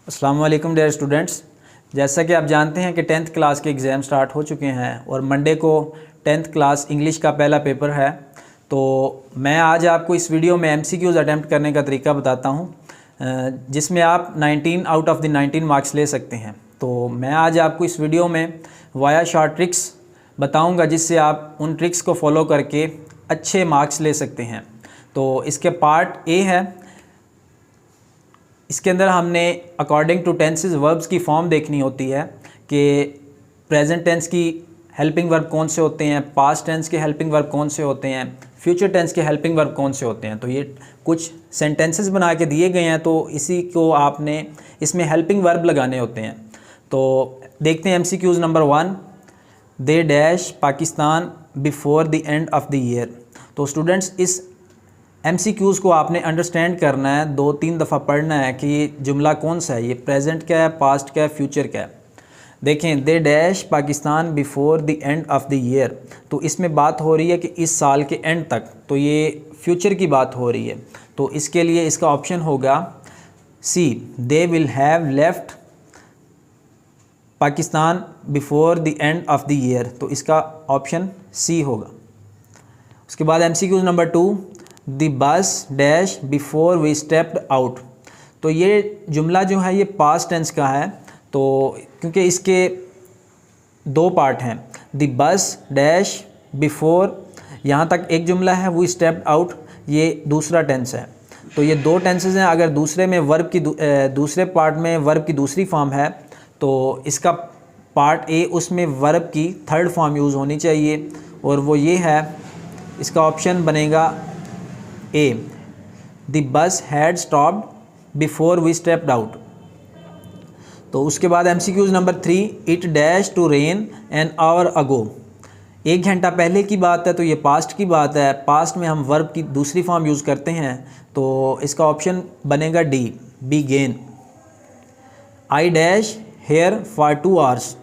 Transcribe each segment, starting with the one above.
अस्सलाम वालेकुम dear students. जैसा कि आप जानते हैं कि 10th क्लास के एग्ज़ाम स्टार्ट हो चुके हैं और मंडे को 10th क्लास इंग्लिश का पहला पेपर है। तो मैं आज आपको इस वीडियो में MCQs अटैम्प्ट करने का तरीका बताता हूं, जिसमें आप 19 आउट ऑफ द 19 मार्क्स ले सकते हैं। तो मैं आज आपको इस वीडियो में वाया शॉर्ट ट्रिक्स बताऊंगा, जिससे आप उन ट्रिक्स को फॉलो करके अच्छे मार्क्स ले सकते हैं। तो इसके पार्ट ए है। इसके अंदर हमने अकॉर्डिंग टू टेंसेस वर्ब्स की फॉर्म देखनी होती है कि प्रेजेंट टेंस की हेल्पिंग वर्ब कौन से होते हैं, पास्ट टेंस के हेल्पिंग वर्ब कौन से होते हैं, फ्यूचर टेंस के हेल्पिंग वर्ब कौन से होते हैं। तो ये कुछ सेंटेंसेस बना के दिए गए हैं, तो इसी को आपने इसमें हेल्पिंग वर्ब लगाने होते हैं। तो देखते हैं MCQs number 1, they dash Pakistan before the end of the year. तो स्टूडेंट्स, इस MCQs को आपने अंडरस्टैंड करना है, 2-3 दफ़ा पढ़ना है कि ये जुमला कौन सा है, ये प्रेजेंट क्या है, पास्ट क्या है, फ्यूचर क्या है। देखें, they dash Pakistan before the end of the year, तो इसमें बात हो रही है कि इस साल के एंड तक, तो ये फ्यूचर की बात हो रही है। तो इसके लिए इसका ऑप्शन होगा C, they will have left Pakistan before the end of the year. तो इसका ऑप्शन सी होगा। उसके बाद MCQs नंबर 2, the bus dash before we stepped out. तो ये जुमला जो है ये पास्ट टेंस का है, तो क्योंकि इसके दो पार्ट हैं, द बस डैश बिफोर, यहाँ तक एक जुमला है, वो स्टेप्ड आउट ये दूसरा टेंस है। तो ये दो टेंसेस हैं। अगर दूसरे में वर्ब की दूसरे पार्ट में वर्ब की दूसरी फॉर्म है, तो इसका पार्ट ए, उसमें वर्ब की थर्ड फॉर्म यूज़ होनी चाहिए, और वो ये है, इसका ऑप्शन बनेगा A, the bus had stopped before we stepped out. तो उसके बाद MCQs नंबर 3, it dash to rain an hour ago. 1 घंटा पहले की बात है, तो ये पास्ट की बात है। पास्ट में हम वर्ब की दूसरी फॉर्म यूज़ करते हैं, तो इसका ऑप्शन बनेगा D, began. I dash here for 2 hours.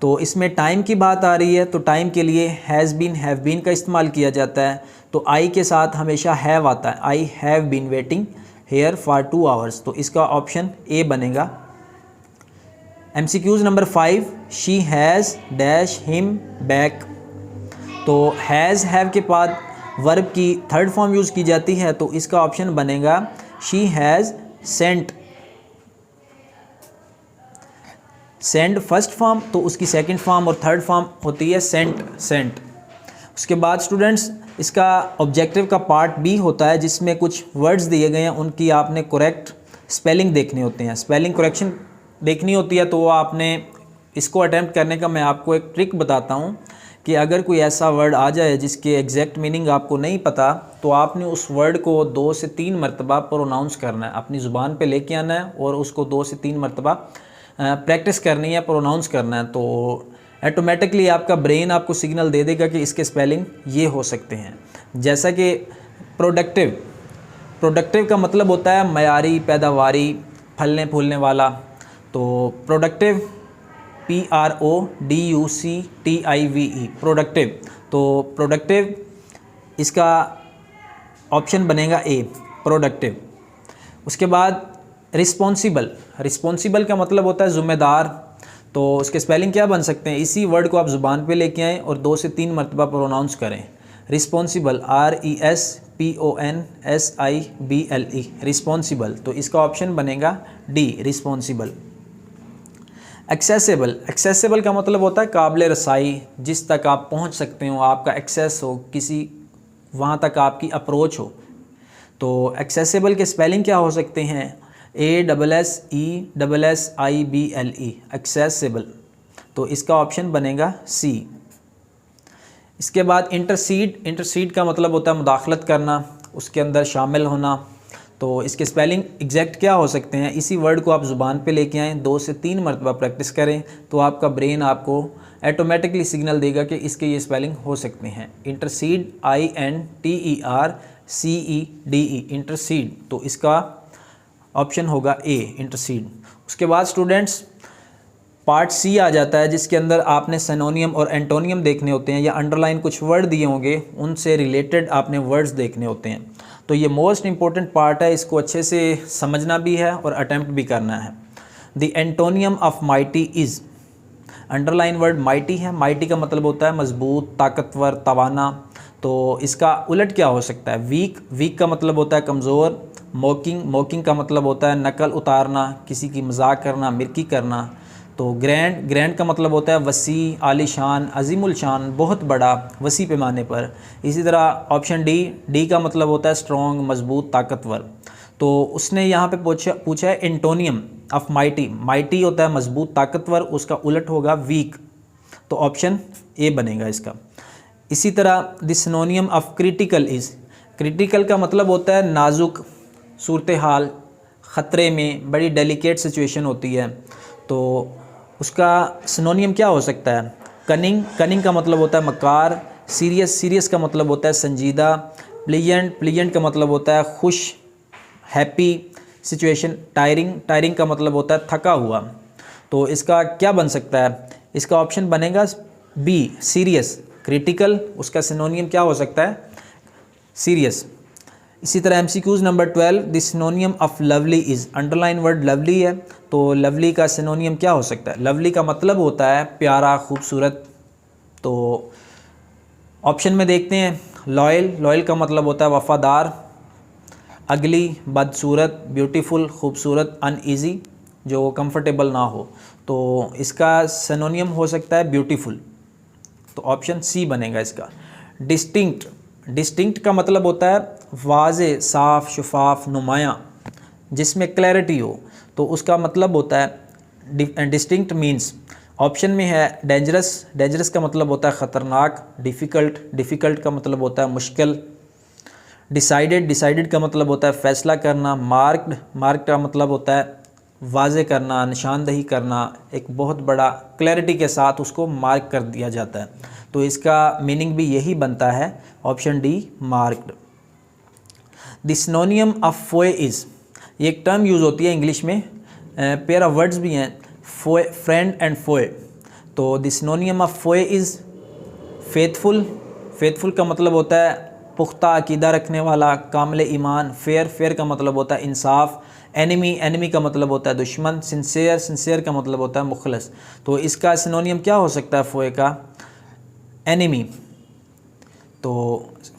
तो इसमें टाइम की बात आ रही है, तो टाइम के लिए हैज़ बीन, हैव बीन का इस्तेमाल किया जाता है। तो आई के साथ हमेशा हैव आता है, I have been waiting here for 2 hours. तो इसका ऑप्शन ए बनेगा। MCQs number 5, she has dash him back. तो हैज़ हैव के बाद वर्ब की थर्ड फॉर्म यूज़ की जाती है, तो इसका ऑप्शन बनेगा she has sent. Sent first form, तो उसकी सेकंड फॉर्म और थर्ड फॉर्म होती है सेंट, सेंट। उसके बाद स्टूडेंट्स, इसका ऑब्जेक्टिव का पार्ट बी होता है, जिसमें कुछ वर्ड्स दिए गए हैं, उनकी आपने करेक्ट स्पेलिंग देखने होते हैं, स्पेलिंग करेक्शन देखनी होती है। तो आपने इसको अटैम्प्ट करने का मैं आपको एक ट्रिक बताता हूँ कि अगर कोई ऐसा वर्ड आ जाए जिसके एग्जैक्ट मीनिंग आपको नहीं पता, तो आपने उस वर्ड को 2 से 3 मरतबा प्रोनाउंस करना है, अपनी ज़ुबान पे लेके आना है और उसको 2 से 3 मरतबा प्रैक्टिस करनी है, प्रोनाउंस करना है। तो ऑटोमेटिकली आपका ब्रेन आपको सिग्नल दे देगा कि इसके स्पेलिंग ये हो सकते हैं। जैसा कि प्रोडक्टिव, प्रोडक्टिव का मतलब होता है मयारी, पैदावारी, फलने फूलने वाला। तो प्रोडक्टिव PRODUCTIVE, प्रोडक्टिव। तो प्रोडक्टिव, इसका ऑप्शन बनेगा ए, प्रोडक्टिव। उसके बाद रिस्पॉन्सिबल, रिस्पॉन्सिबल का मतलब होता है ज़िम्मेदार। तो उसके स्पेलिंग क्या बन सकते हैं, इसी वर्ड को आप ज़ुबान पे लेके आएँ और 2 से 3 मरतबा प्रोनाउंस करें। Responsible, RESPONSIBLE, responsible. तो इसका ऑप्शन बनेगा डी, रिस्पॉन्सिबल। एक्सेसिबल, एक्सेसिबल का मतलब होता है काबिल रसाई, जिस तक आप पहुंच सकते हो, आपका एक्सेस हो, किसी वहां तक आपकी अप्रोच हो। तो एक्सेसिबल के स्पेलिंग क्या हो सकते हैं, ASSESSIBLE, एक्सेसिबल। तो इसका ऑप्शन बनेगा सी। इसके बाद इंटरसीड, इंटरसीड का मतलब होता है मुदाखलत करना, उसके अंदर शामिल होना। तो इसके स्पेलिंग एग्जैक्ट क्या हो सकते हैं, इसी वर्ड को आप ज़ुबान पे लेके आएँ, 2 से 3 मरतबा प्रैक्टिस करें, तो आपका ब्रेन आपको ऑटोमेटिकली सिग्नल देगा कि इसके ये स्पेलिंग हो सकते हैं। Intercede, INTERCEDE, intercede. तो इसका ऑप्शन होगा ए, इंटरसीड। उसके बाद स्टूडेंट्स, पार्ट सी आ जाता है, जिसके अंदर आपने सिनोनियम और एंटोनियम देखने होते हैं, या अंडरलाइन कुछ वर्ड दिए होंगे, उनसे रिलेटेड आपने वर्ड्स देखने होते हैं। तो ये मोस्ट इंपॉर्टेंट पार्ट है, इसको अच्छे से समझना भी है और अटैम्प्ट भी करना है। The antonym of mighty is, underline word mighty है। माइटी का मतलब होता है मजबूत, ताकतवर, तवाना। तो इसका उलट क्या हो सकता है? वीक। वीक का मतलब होता है कमज़ोर। मॉकिंग, मॉकिंग का मतलब होता है नकल उतारना, किसी की मजाक करना, मिर्की करना। तो ग्रैंड, ग्रैंड का मतलब होता है वसी, आलीशान, अजीमुल शान, बहुत बड़ा, वसी पैमाने पर। इसी तरह ऑप्शन डी, डी का मतलब होता है स्ट्रॉन्ग, मजबूत, ताकतवर। तो उसने यहाँ पे पूछा है एंटोनियम ऑफ माइटी। माइटी होता है मजबूत, ताकतवर, उसका उलट होगा वीक। तो ऑप्शन ए बनेगा इसका। इसी तरह the synonym of critical is, critical का मतलब होता है नाजुक सूरत हाल, ख़तरे में, बड़ी डेलिकेट सिचुएशन होती है। तो उसका सिनोनियम क्या हो सकता है? कनिंग, कनिंग का मतलब होता है मकार। सीरियस, सीरियस का मतलब होता है संजीदा। प्लीजेंट, प्लीजेंट का मतलब होता है खुश, हैप्पी सिचुएशन। टायरिंग, टायरिंग का मतलब होता है थका हुआ। तो इसका क्या बन सकता है? इसका ऑप्शन बनेगा बी, सीरियस। क्रिटिकल, उसका सिनोनियम क्या हो सकता है? सीरियस। इसी तरह MCQs number 12, the synonym of lovely is, underline word lovely है। तो लवली का सिनोनियम क्या हो सकता है? लवली का मतलब होता है प्यारा, खूबसूरत। तो ऑप्शन में देखते हैं, लॉयल, लॉयल का मतलब होता है वफ़ादार। अगली, बदसूरत, ब्यूटीफुल, खूबसूरत। अनईज़ी, जो कंफर्टेबल ना हो। तो इसका सिनोनियम हो सकता है ब्यूटीफुल। तो ऑप्शन सी बनेगा इसका। डिस्टिंक्ट, डिस्टिंक्ट का मतलब होता है वाज़े, साफ, शफाफ, नुमायाँ, जिसमें क्लैरिटी हो। तो उसका मतलब होता है डिस्टिंक्ट मीन्स। ऑप्शन में है डेंजरस, डेंजरस का मतलब होता है ख़तरनाक। डिफ़िकल्ट, डिफ़िकल्ट का मतलब होता है मुश्किल। डिसाइडेड, डिसाइडेड का मतलब होता है फ़ैसला करना। मार्क्ड, मार्क्ड का मतलब होता है वाज़े करना, निशानदही करना, एक बहुत बड़ा क्लैरिटी के साथ उसको मार्क कर दिया जाता है। तो इसका मीनिंग भी यही बनता है, option D, marked. The synonym of foe is, ये एक टर्म यूज़ होती है इंग्लिश में, पेयर ऑफ वर्ड्स भी हैं, फोए, फ्रेंड एंड फोए। तो the synonym of foe is faithful. Faithful का मतलब होता है पुख्ता अकीदा रखने वाला, कामिल ईमान। फेयर, फेयर का मतलब होता है इंसाफ। एनिमी, एनिमी का मतलब होता है दुश्मन। सिंसेयर, सिंसेयर का मतलब होता है मुखलस। तो इसका सिनोनियम क्या हो सकता है फोए का? एनिमी। तो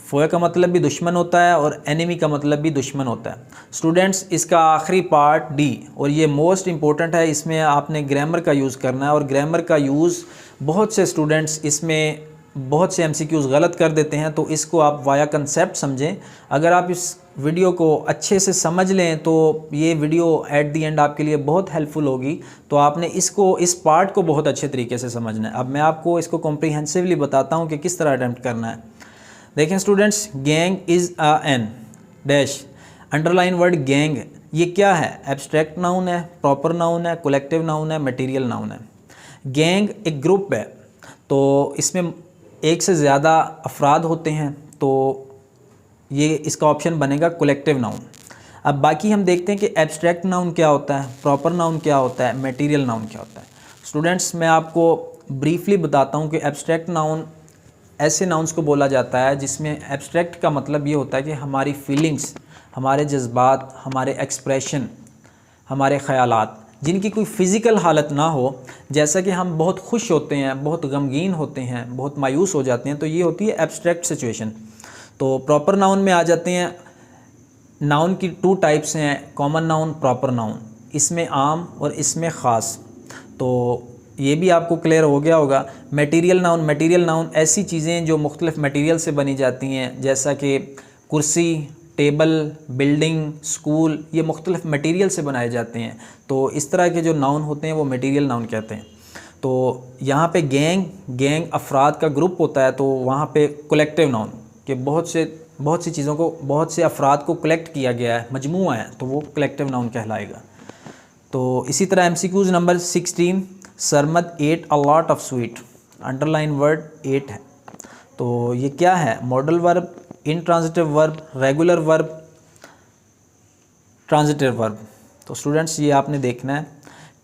फोए का मतलब भी दुश्मन होता है और एनिमी का मतलब भी दुश्मन होता है। स्टूडेंट्स, इसका आखिरी पार्ट डी, और ये मोस्ट इंपॉर्टेंट है, इसमें आपने ग्रामर का यूज़ करना है। और ग्रामर का यूज़ बहुत से स्टूडेंट्स इसमें बहुत से एमसीक्यूज़ गलत कर देते हैं। तो इसको आप वाया कंसेप्ट समझें। अगर आप इस वीडियो को अच्छे से समझ लें तो ये वीडियो एट दी एंड आपके लिए बहुत हेल्पफुल होगी। तो आपने इसको, इस पार्ट को बहुत अच्छे तरीके से समझना है। अब मैं आपको इसको कॉम्प्रिहेंसिवली बताता हूँ कि किस तरह अटैम्प्ट करना है। देखें students, gang is a an dash, underline word gang, ये क्या है? एब्स्ट्रैक्ट नाउन है, प्रॉपर नाउन है, कलेक्टिव नाउन है, मटेरियल नाउन है। गैंग एक ग्रुप है, तो इसमें एक से ज़्यादा अफराद होते हैं। तो ये इसका ऑप्शन बनेगा कलेक्टिव नाउन। अब बाकी हम देखते हैं कि एब्स्ट्रैक्ट नाउन क्या होता है, प्रॉपर नाउन क्या होता है, मटेरियल नाउन क्या होता है। स्टूडेंट्स, मैं आपको ब्रीफली बताता हूँ कि एब्स्ट्रैक्ट नाउन ऐसे नाउन्स को बोला जाता है जिसमें एब्स्ट्रैक्ट का मतलब ये होता है कि हमारी फीलिंग्स, हमारे जज्बात, हमारे एक्सप्रेशन, हमारे ख़यालात, जिनकी कोई फ़िज़िकल हालत ना हो। जैसा कि हम बहुत खुश होते हैं, बहुत गमगीन होते हैं, बहुत मायूस हो जाते हैं, तो ये होती है एब्स्ट्रैक्ट सिचुएशन। तो प्रॉपर नाउन में आ जाते हैं। नाउन की 2 टाइप्स हैं, कॉमन नाउन, प्रॉपर नाउन। इसमें आम और इसमें ख़ास। तो ये भी आपको क्लियर हो गया होगा। मटेरियल नाउन, मटेरियल नाउन ऐसी चीज़ें जो मुख्तलिफ़ मटेरियल से बनी जाती हैं, जैसा कि कुर्सी, टेबल, बिल्डिंग, स्कूल, ये मुख्तलिफ़ मटेरियल से बनाए जाते हैं। तो इस तरह के जो नाउन होते हैं वो मटेरियल नाउन कहते हैं। तो यहाँ पे गैंग, गैंग अफराद का ग्रुप होता है। तो वहाँ पे कलेक्टिव नाउन कि बहुत सी चीज़ों को, बहुत से अफराद को कलेक्ट किया गया है, मजमूआ है, तो वो कलेक्टिव नाउन कहलाएगा। तो इसी तरह MCQs number 16, Sarmad at a lot of sweet, underline word at है। तो ये क्या है? Modal verb, intransitive verb, regular verb, transitive verb. तो स्टूडेंट्स, ये आपने देखना है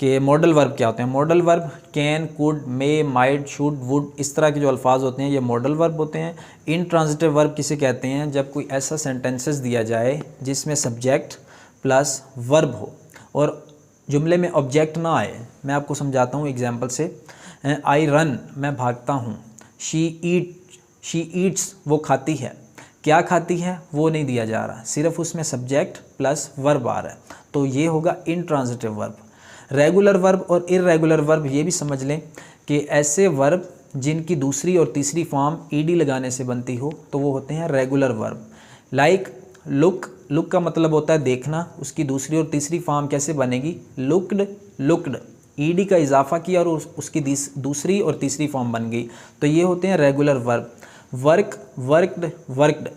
कि मॉडल वर्ब क्या होते हैं। Modal verb can, could, may, might, should, would, इस तरह के जो अल्फाज होते हैं ये मॉडल वर्ब होते हैं। इनट्रांजिटिव वर्ब किसे कहते हैं, जब कोई ऐसा सेंटेंसेस दिया जाए जिसमें सब्जेक्ट प्लस वर्ब हो और जुमले में ऑब्जेक्ट ना आए। मैं आपको समझाता हूँ एग्जांपल से। आई रन, मैं भागता हूँ। शी ईट्स, वो खाती है। क्या खाती है वो नहीं दिया जा रहा, सिर्फ उसमें सब्जेक्ट प्लस वर्ब आ रहा है, तो ये होगा इनट्रांजिटिव वर्ब। रेगुलर वर्ब और इर्रेगुलर वर्ब ये भी समझ लें कि ऐसे वर्ब जिनकी दूसरी और तीसरी फॉर्म ईडी लगाने से बनती हो तो वो होते हैं रेगुलर वर्ब। लाइक लुक का मतलब होता है देखना, उसकी दूसरी और तीसरी फॉर्म कैसे बनेगी, लुक्ड, ईडी का इजाफा किया और उसकी दूसरी और तीसरी फॉर्म बन गई, तो ये होते हैं रेगुलर वर्ब। वर्कड।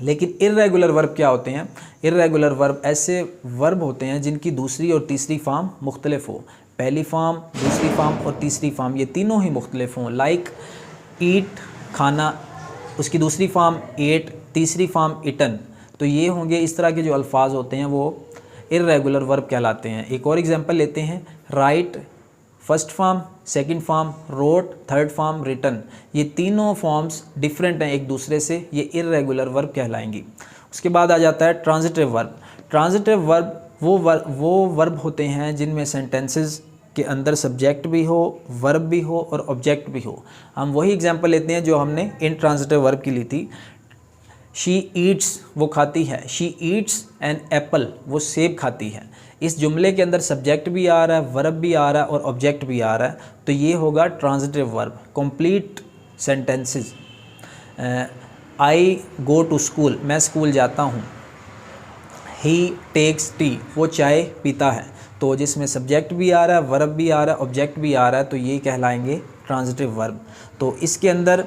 लेकिन इर्रेगुलर वर्ब क्या होते हैं, इर्रेगुलर वर्ब ऐसे वर्ब होते हैं जिनकी दूसरी और तीसरी फॉर्म मुख्तलिफ हो, पहली फॉर्म, दूसरी फॉर्म और तीसरी फॉर्म ये तीनों ही मुख्तलिफ हों। लाइक ईट, खाना, उसकी दूसरी फॉर्म एट, तीसरी फॉर्म इटन, तो ये होंगे इस तरह के जो अल्फाज होते हैं वो इर्रेगुलर वर्ब कहलाते हैं। एक और एग्जांपल लेते हैं, write first form, second form, wrote third form, written, ये तीनों फॉर्म्स डिफरेंट हैं एक दूसरे से, ये इर्रेगुलर वर्ब कहलाएंगी। उसके बाद आ जाता है ट्रांजिटिव वर्ब। ट्रांजिटिव वर्ब वो वर्ब होते हैं जिनमें सेंटेंसेस के अंदर सब्जेक्ट भी हो, वर्ब भी हो और ऑब्जेक्ट भी हो। हम वही एग्जांपल लेते हैं जो हमने इनट्रांजिटिव वर्ब की ली थी। शी ईट्स, वो खाती है। शी ईट्स एन एप्पल, वो सेब खाती है। इस जुमले के अंदर सब्जेक्ट भी आ रहा है, वर्ब भी आ रहा है और ऑब्जेक्ट भी आ रहा है, तो ये होगा transitive verb. Complete sentences, I go to school, मैं स्कूल जाता हूँ। ही टेक्स टी, वो चाय पीता है, तो जिसमें सब्जेक्ट भी आ रहा है, वर्ब भी आ रहा है, ऑब्जेक्ट भी आ रहा है, तो ये कहलाएंगे ट्रांजिटिव वर्ब। तो इसके अंदर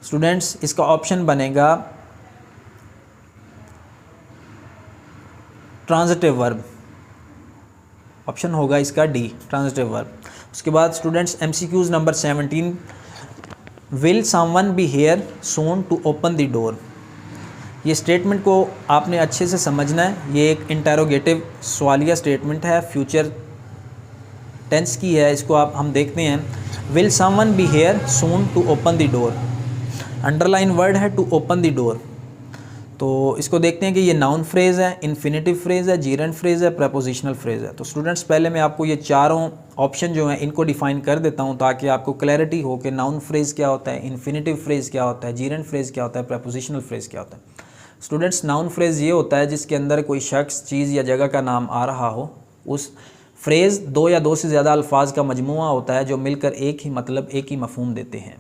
स्टूडेंट्स इसका ऑप्शन बनेगा ट्रांजिटिव वर्ब, ऑप्शन होगा इसका डी, ट्रांजिटिव वर्ब। उसके बाद students MCQs number 17, will someone be here soon to open the door. ये स्टेटमेंट को आपने अच्छे से समझना है, ये एक इंटेरोगेटिव सवालिया स्टेटमेंट है, फ्यूचर टेंस की है। इसको हम देखते हैं, will someone be here soon to open the door, underline word है टू ओपन द डोर। तो इसको देखते हैं कि ये नाउन फ्रेज़ है, इन्फिनेटिव फ्रेज़ है, जीरेंट फ्रेज़ है, प्रपोजिशनल फ्रेज़ है। तो स्टूडेंट्स पहले मैं आपको ये चारों ऑप्शन जो हैं इनको डिफ़ाइन कर देता हूँ ताकि आपको क्लैरिटी हो कि नाउन फ्रेज़ क्या होता है, इन्फिनेटिव फ्रेज़ क्या होता है, जीरेंट फ्रेज़ क्या होता है, प्रपोजिशनल फ्रेज़ क्या होता है। स्टूडेंट्स नाउन फ्रेज़ ये होता है जिसके अंदर कोई शख्स, चीज़ या जगह का नाम आ रहा हो। उस फ्रेज़ दो या दो से ज़्यादा अल्फाज का मजमुआ होता है जो मिलकर एक ही मतलब, एक ही मफहूम देते हैं।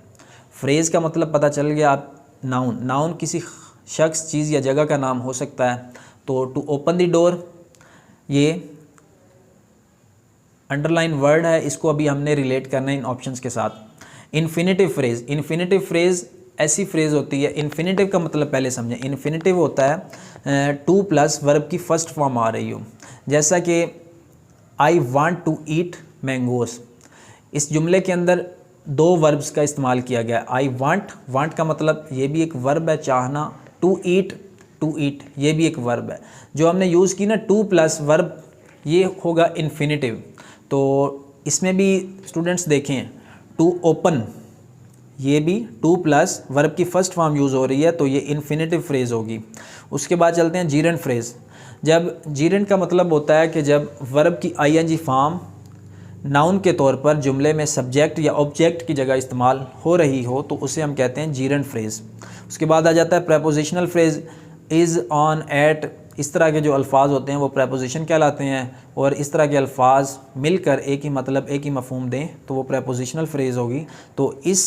फ्रेज़ का मतलब पता चल गया आप, नाउन किसी शख्स, चीज़ या जगह का नाम हो सकता है। तो टू ओपन द डोर ये अंडरलाइन वर्ड है, इसको अभी हमने रिलेट करना है इन ऑप्शंस के साथ। इन्फिनेटिव फ्रेज़ ऐसी फ्रेज़ होती है, इन्फिनेटिव का मतलब पहले समझें। इन्फिनेटिव होता है टू प्लस वर्ब की फर्स्ट फॉर्म आ रही हो, जैसा कि I want to eat mangoes. इस जुमले के अंदर दो वर्ब्स का इस्तेमाल किया गया। आई वांट का मतलब ये भी एक वर्ब है, चाहना। टू ईट ये भी एक वर्ब है। जो हमने यूज़ की ना टू प्लस वर्ब, ये होगा इन्फिनेटिव। तो इसमें भी स्टूडेंट्स देखें, टू ओपन ये भी टू प्लस वर्ब की फर्स्ट फॉर्म यूज़ हो रही है, तो ये इन्फिनेटिव फ्रेज़ होगी। उसके बाद चलते हैं जीरेंट फ्रेज़। जब जीरेंट का मतलब होता है कि जब वर्ब की आईएनजी फॉर्म नाउन के तौर पर जुमले में सब्जेक्ट या ऑब्जेक्ट की जगह इस्तेमाल हो रही हो, तो उसे हम कहते हैं जीरेंट फ्रेज़। उसके बाद आ जाता है prepositional phrase, is, on, at, इस तरह के जो अल्फाज होते हैं वो प्रेपोजिशन कहलाते हैं, और इस तरह के अल्फाज मिलकर एक ही मतलब, एक ही मफहूम दें तो वो प्रेपोजिशनल फ्रेज़ होगी। तो इस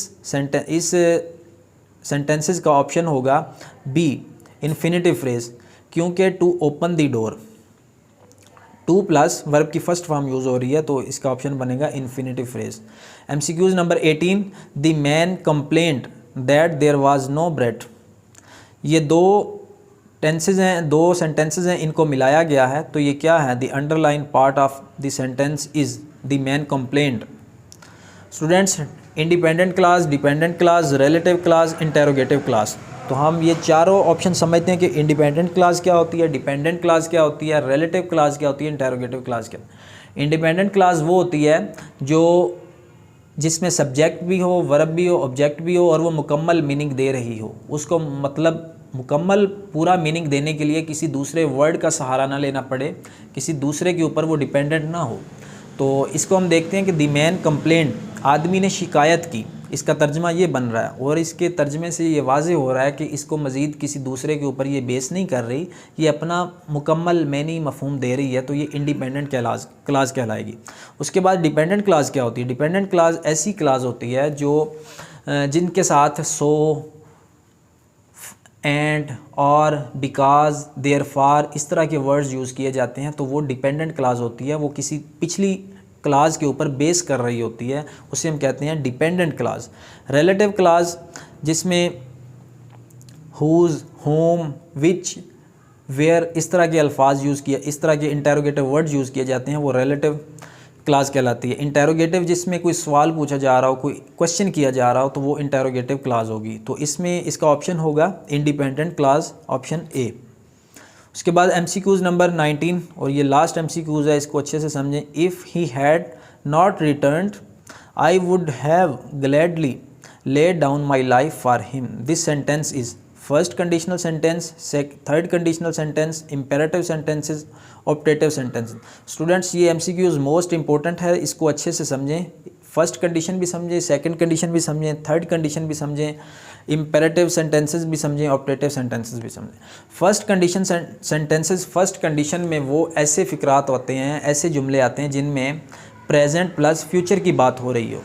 सेंटेंसेस का ऑप्शन होगा बी, इन्फिनेटिव फ्रेज़, क्योंकि to open the door to plus verb की फर्स्ट फॉर्म यूज़ हो रही है, तो इसका ऑप्शन बनेगा infinitive phrase. MCQs number 18, the man complaint that there was no bread. ये दो टेंसेज हैं, दो सेंटेंसेज हैं, इनको मिलाया गया है, तो ये क्या है, the underline part of the sentence is the man complaint. Students independent class, dependent class, relative class, interrogative class, तो हम ये चारों ऑप्शन समझते हैं कि इंडिपेंडेंट क्लास क्या होती है, डिपेंडेंट क्लास क्या होती है, रिलेटिव क्लास क्या होती है, इंटरोगेटिव क्लास क्या। इंडिपेंडेंट क्लास वो होती है जो जिसमें सब्जेक्ट भी हो, वर्ब भी हो, ऑब्जेक्ट भी हो और वो मुकम्मल मीनिंग दे रही हो। उसको मतलब मुकम्मल पूरा मीनिंग देने के लिए किसी दूसरे वर्ड का सहारा ना लेना पड़े, किसी दूसरे के ऊपर वो डिपेंडेंट ना हो। तो इसको हम देखते हैं कि द मैन कंप्लेंट, आदमी ने शिकायत की, इसका तर्जमा ये बन रहा है और इसके तर्जमे से ये वाज़े हो रहा है कि इसको मज़ीद किसी दूसरे के ऊपर ये बेस नहीं कर रही, ये अपना मुकम्मल मैनी मफ़हूम दे रही है, तो ये इंडिपेंडेंट क्लास कहलाएगी। उसके बाद डिपेंडेंट क्लास क्या होती है? डिपेंडेंट क्लास ऐसी क्लास होती है जो जिनके साथ सो, एंड, और, बिकॉज, देयरफॉर इस तरह के वर्ड्स यूज़ किए जाते हैं, तो वो डिपेंडेंट क्लास होती है। वो किसी पिछली क्लास के ऊपर बेस कर रही होती है, उसे हम कहते हैं डिपेंडेंट क्लास। रिलेटिव क्लास जिसमें हुज, होम, विच, वेयर इस तरह के अल्फाज यूज़ किए, इस तरह के इंटेरोगेटिव वर्ड्स यूज़ किए जाते हैं, वो रिलेटिव क्लास कहलाती है। इंटेरोगेटिव जिसमें कोई सवाल पूछा जा रहा हो, कोई क्वेश्चन किया जा रहा हो, तो वो इंटेरोगेटिव क्लास होगी। तो इसमें इसका ऑप्शन होगा इंडिपेंडेंट क्लास, ऑप्शन ए। उसके बाद MCQs नंबर 19 और ये लास्ट MCQs है, इसको अच्छे से समझें। If he had not returned I would have gladly laid down my life for him. This sentence is first conditional sentence, third conditional sentence, imperative sentences, optative sentences. Students ये MCQs most important है, इसको अच्छे से समझें। First condition भी समझें, second condition भी समझें, थर्ड कंडीशन भी समझें, इंपेरेटिव सेंटेंसेस भी समझें, ऑप्टेटिव सेंटेंसेस भी समझें। First condition sentences, first condition में वो ऐसे फ़िक्रात होते हैं, ऐसे जुमले आते हैं जिनमें प्रेजेंट प्लस फ्यूचर की बात हो रही हो।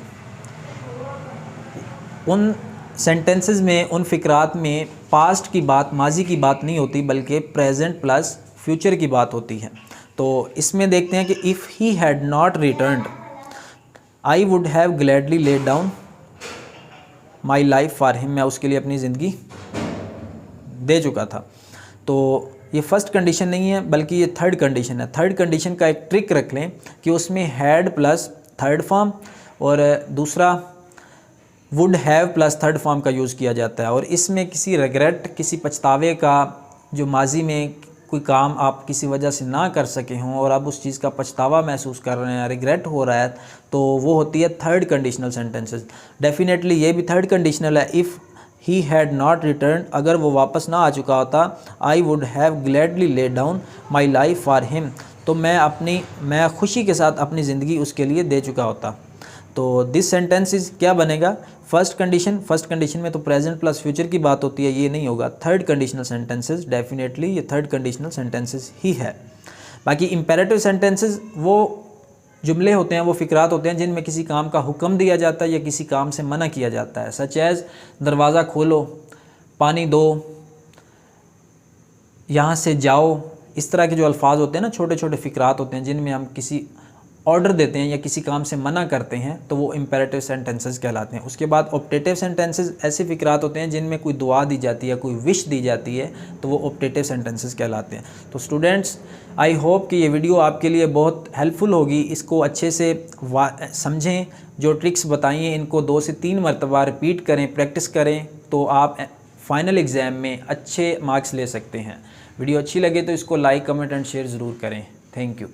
उन सेंटेंसेस में, उन फ़िक्रात में पास्ट की बात, माजी की बात नहीं होती, बल्कि प्रेजेंट प्लस फ्यूचर की बात होती है। तो इसमें देखते हैं कि if he had not returned I would have gladly laid down my life for him, मैं उसके लिए अपनी ज़िंदगी दे चुका था। तो ये फर्स्ट कंडीशन नहीं है, बल्कि ये थर्ड कंडीशन है। थर्ड कंडीशन का एक ट्रिक रख लें कि उसमें हैड प्लस थर्ड फॉर्म और दूसरा would have plus third form का यूज़ किया जाता है। और इसमें किसी रिग्रेट, किसी पछतावे का, जो माजी में कोई काम आप किसी वजह से ना कर सके हों और आप उस चीज़ का पछतावा महसूस कर रहे हैं, रिग्रेट हो रहा है, तो वो होती है थर्ड कंडीशनल सेंटेंसेस। डेफिनेटली ये भी थर्ड कंडीशनल है। If he had not return, अगर वो वापस ना आ चुका होता, I would have gladly laid down my life for him, तो मैं खुशी के साथ अपनी ज़िंदगी उसके लिए दे चुका होता। तो दिस सेंटेंसेस क्या बनेगा? फर्स्ट कंडीशन में तो प्रेजेंट प्लस फ्यूचर की बात होती है, ये नहीं होगा। थर्ड कंडीशनल सेंटेंसेस, डेफिनेटली ये थर्ड कंडीशनल सेंटेंसेस ही है। बाकी इंपेरेटिव सेंटेंसेस वो जुमले होते हैं, वो फ़िक्रात होते हैं जिनमें किसी काम का हुक्म दिया जाता है या किसी काम से मना किया जाता है। सच एज़ दरवाज़ा खोलो, पानी दो, यहाँ से जाओ, इस तरह के जो अल्फाज होते हैं ना, छोटे छोटे फ़िक्रात होते हैं जिनमें हम किसी ऑर्डर देते हैं या किसी काम से मना करते हैं, तो वो इंपेरेटिव सेंटेंसेस कहलाते हैं। उसके बाद ऑप्टेटिव सेंटेंसेस ऐसे फ़िक्रात होते हैं जिनमें कोई दुआ दी जाती है, कोई विश दी जाती है, तो वो ऑप्टेटिव सेंटेंसेस कहलाते हैं। तो स्टूडेंट्स, आई होप कि ये वीडियो आपके लिए बहुत हेल्पफुल होगी। इसको अच्छे से समझें, जो ट्रिक्स बताई हैं इनको 2 से 3 मरतबा रिपीट करें, प्रैक्टिस करें, तो आप फाइनल एग्ज़ाम में अच्छे मार्क्स ले सकते हैं। वीडियो अच्छी लगे तो इसको लाइक, कमेंट एंड शेयर ज़रूर करें। Thank you.